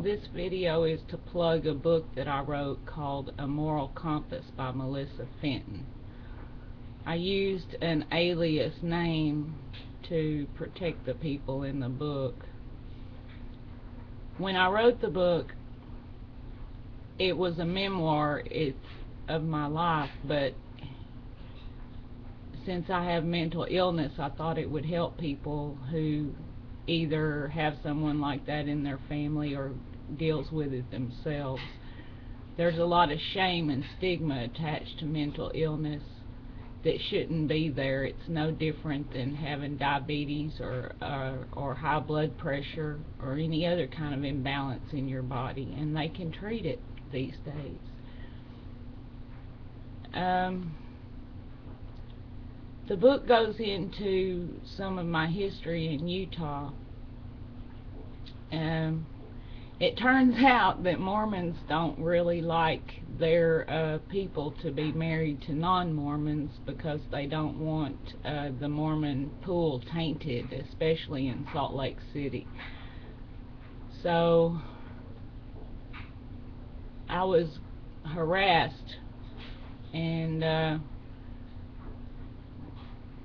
This video is to plug a book that I wrote called A Moral Compass by Melissa Fenton. I used an alias name to protect the people in the book. When I wrote the book, it was a memoir of my life, but since I have mental illness, I thought it would help people who either have someone like that in their family or deals with it themselves. There's a lot of shame and stigma attached to mental illness that shouldn't be there. It's no different than having diabetes or high blood pressure or any other kind of imbalance in your body, and they can treat it these days. The book goes into some of my history in Utah. It turns out that Mormons don't really like their people to be married to non-Mormons because they don't want the Mormon pool tainted, especially in Salt Lake City. So I was harassed, and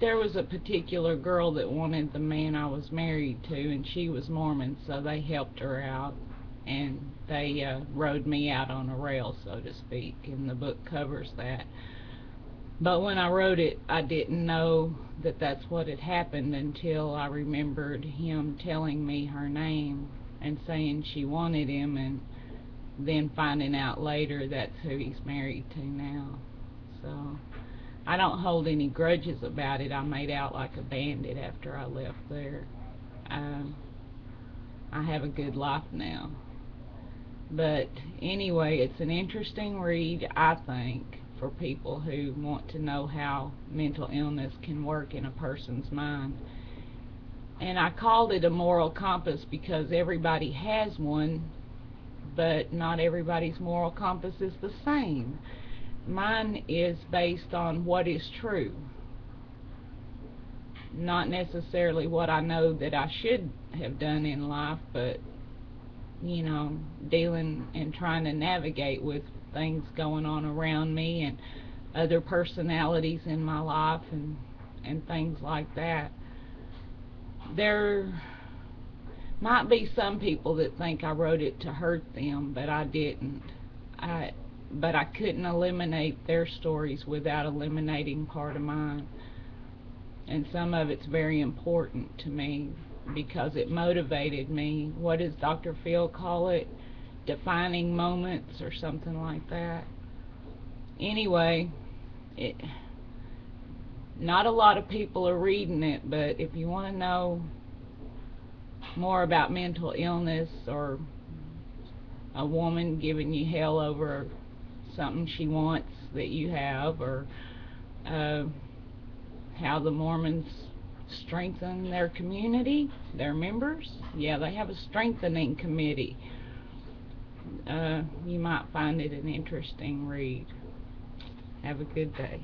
there was a particular girl that wanted the man I was married to, and she was Mormon, so they helped her out, and they rode me out on a rail, so to speak, and the book covers that. But when I wrote it, I didn't know that that's what had happened until I remembered him telling me her name and saying she wanted him, and then finding out later that's who he's married to now. So I don't hold any grudges about it. I made out like a bandit after I left there. I have a good life now. But anyway, it's an interesting read, I think, for people who want to know how mental illness can work in a person's mind. And I called it a moral compass because everybody has one, but not everybody's moral compass is the same. Mine is based on what is true, not necessarily what I know that I should have done in life, but you know, dealing and trying to navigate with things going on around me and other personalities in my life and things like that. There might be some people that think I wrote it to hurt them, but I didn't. But I couldn't eliminate their stories without eliminating part of mine. And some of it's very important to me because it motivated me. What does Dr. Phil call it? Defining moments or something like that. Anyway, not a lot of people are reading it, but if you want to know more about mental illness or a woman giving you hell over something she wants that you have, or how the Mormons strengthen their community, their members. Yeah, they have a strengthening committee. You might find it an interesting read. Have a good day.